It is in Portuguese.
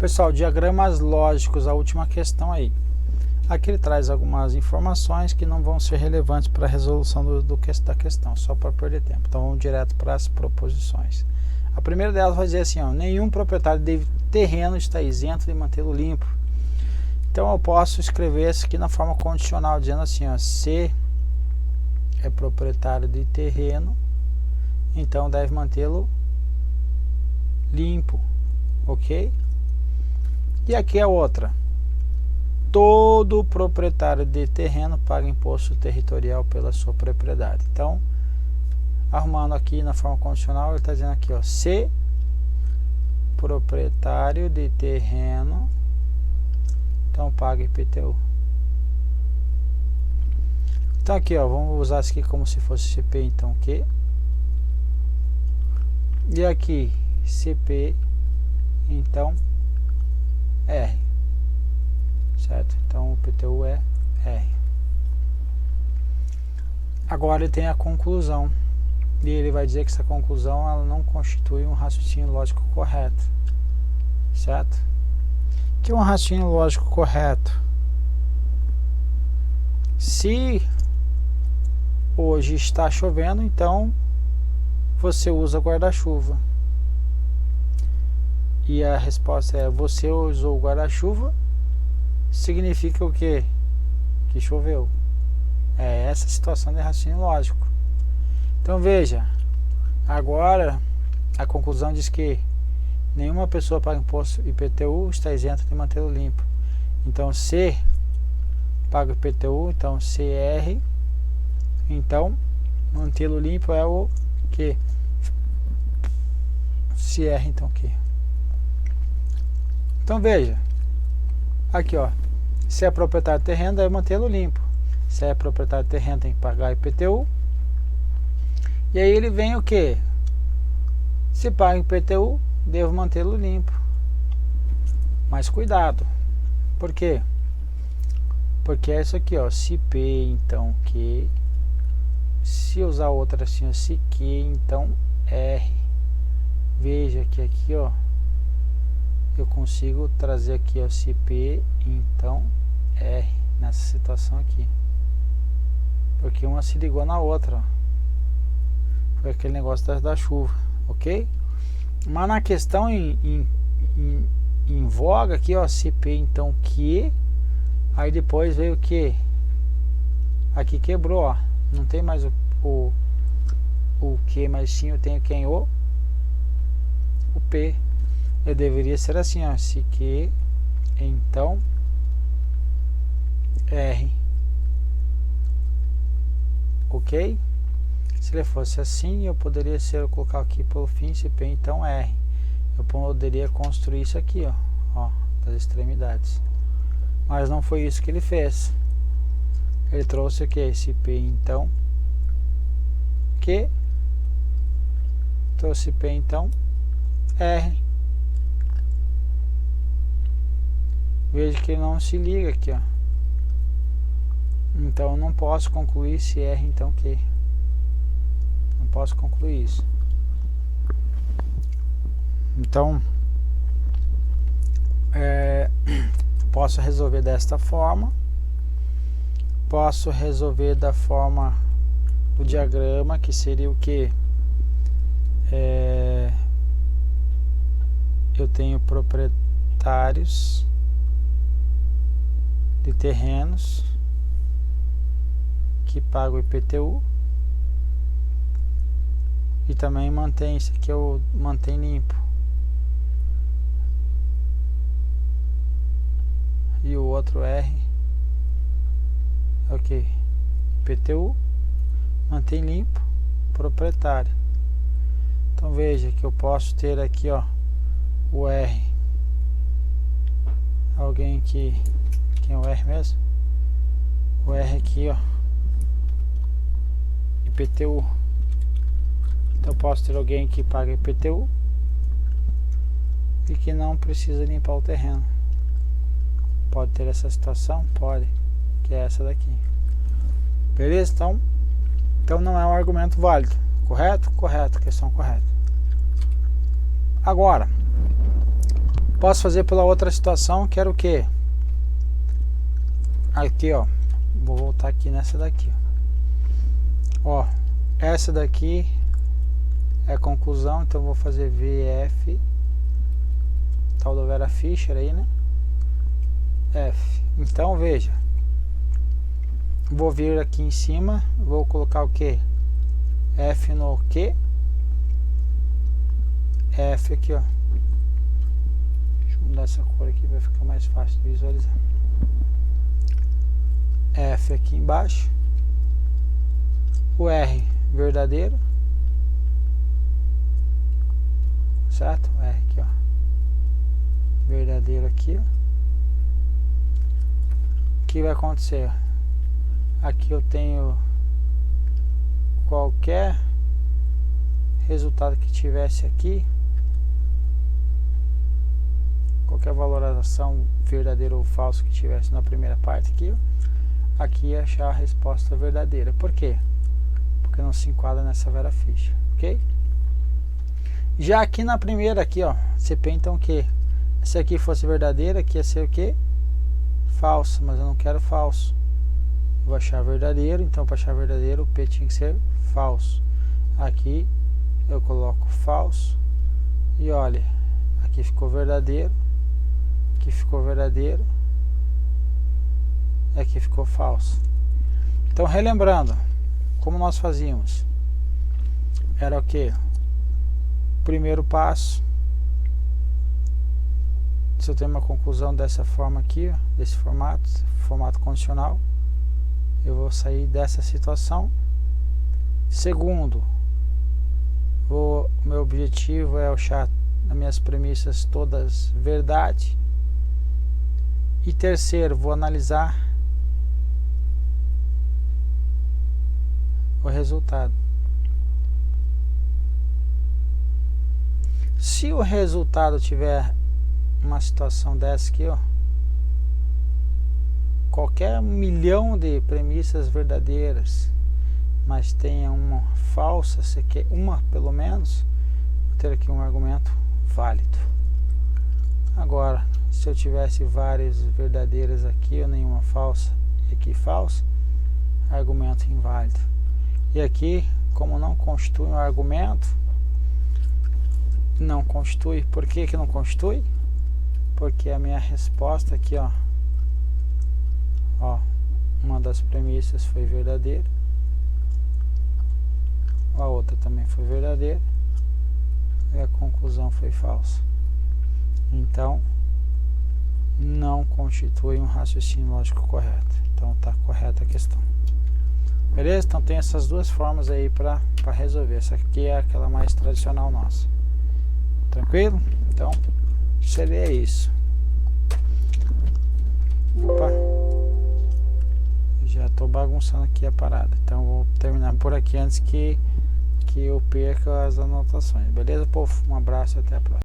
Pessoal, diagramas lógicos, a última questão aí. Aqui ele traz algumas informações que não vão ser relevantes para a resolução da questão, só para perder tempo. Então vamos direto para as proposições. A primeira delas vai dizer assim, ó, nenhum proprietário de terreno está isento de mantê-lo limpo. Então eu posso escrever isso aqui na forma condicional, dizendo assim, ó, se é proprietário de terreno, então deve mantê-lo limpo, ok? E aqui a outra. Todo proprietário de terreno paga imposto territorial pela sua propriedade. Então, arrumando aqui na forma condicional, ele está dizendo aqui, ó, se proprietário de terreno, então paga IPTU. Então aqui, ó, vamos usar isso aqui como se fosse CP, então Q. E aqui, CP, então R, certo? Então o IPTU é R. Agora ele tem a conclusão, e ele vai dizer que essa conclusão ela não constitui um raciocínio lógico correto, certo? O que é um raciocínio lógico correto? Se hoje está chovendo, então você usa guarda-chuva. E a resposta é, você usou o guarda-chuva, significa o quê? Que choveu. É essa situação de raciocínio lógico. Então veja, agora a conclusão diz que nenhuma pessoa paga imposto IPTU está isenta de mantê-lo limpo. Então C paga IPTU, então CR, então mantê-lo limpo é o que? CR, então que? Então veja, aqui ó, se é proprietário de terreno deve mantê-lo limpo, se é proprietário de terreno tem que pagar IPTU, e aí ele vem o que? Se paga IPTU, devo mantê-lo limpo. Mas cuidado, por quê? Porque é isso aqui ó, se P então que, se usar outra assim, ó, se que então R, veja que aqui ó, eu consigo trazer aqui ó, se P então R nessa situação aqui, porque uma se ligou na outra ó. Foi aquele negócio da chuva, ok? Mas na questão em voga aqui ó, se P então que, aí depois veio o que? Aqui quebrou ó, não tem mais o que, mas sim eu tenho quem? O P. Eu deveria ser assim, ó, se que, então R, ok? Se ele fosse assim, eu poderia ser, colocar aqui pelo fim, se P, então R. Eu poderia construir isso aqui, ó, das extremidades. Mas não foi isso que ele fez. Ele trouxe o que? Esse P, então que, trouxe P, então R. Veja que ele não se liga aqui, ó. Então eu não posso concluir se R então que. Não posso concluir isso. Então posso resolver desta forma. Posso resolver da forma do diagrama, que seria o que? Eu tenho proprietários de terrenos que pagam IPTU e também mantém, isso aqui eu mantém limpo, e o outro R é o que? IPTU, mantém limpo, proprietário. Então veja que eu posso ter aqui ó, o R, alguém que, quem é o R mesmo? O R aqui ó, IPTU. Então eu posso ter alguém que paga IPTU e que não precisa limpar o terreno. Pode ter essa situação? Pode, que é essa daqui. Beleza? Então não é um argumento válido. Correto? Correto, questão correta. Agora, Posso fazer pela outra situação, que era o que? Aqui, ó. Vou voltar aqui nessa daqui. Ó, essa daqui é a conclusão, então vou fazer VF, tal do Vera Fischer aí, né? F. Então veja, vou vir aqui em cima, vou colocar o que? F no Q, F aqui, ó. Deixa eu mudar essa cor aqui para ficar mais fácil de visualizar. F aqui embaixo, o R verdadeiro, certo? O R aqui, ó, verdadeiro aqui, ó. O que vai acontecer? Aqui eu tenho qualquer resultado que tivesse aqui, qualquer valoração verdadeira ou falso que tivesse na primeira parte aqui, ó, aqui é achar a resposta verdadeira. Por quê? Porque não se enquadra nessa Vera Fischer, ok? Já aqui na primeira aqui, ó, CP, então que se aqui fosse verdadeira, aqui ia ser o que? Falso, mas eu não quero falso. Eu vou achar verdadeiro, então para achar verdadeiro o P tinha que ser falso. Aqui eu coloco falso e olha, aqui ficou verdadeiro, aqui ficou verdadeiro, aqui ficou falso. Então, relembrando, como nós fazíamos? Era o que? Primeiro passo, se eu tenho uma conclusão dessa forma aqui, ó, desse formato condicional, eu vou sair dessa situação. Segundo, o meu objetivo é achar as minhas premissas todas verdade. E terceiro, vou analisar o resultado. Se o resultado tiver uma situação dessa aqui, ó, qualquer milhão de premissas verdadeiras, mas tenha uma falsa, se quer uma pelo menos, vou ter aqui um argumento válido. Agora, se eu tivesse várias verdadeiras aqui ou nenhuma falsa e aqui falsa, argumento inválido. E aqui, como não constitui um argumento, não constitui. Por que que não constitui? Porque a minha resposta aqui, ó, uma das premissas foi verdadeira, a outra também foi verdadeira e a conclusão foi falsa. Então, não constitui um raciocínio lógico correto. Então, tá correta a questão. Beleza? Então, tem essas duas formas aí para resolver. Essa aqui é aquela mais tradicional nossa. Tranquilo? Então, seria isso. Opa! Já estou bagunçando aqui a parada. Então, vou terminar por aqui antes que eu perca as anotações. Beleza, povo? Um abraço e até a próxima.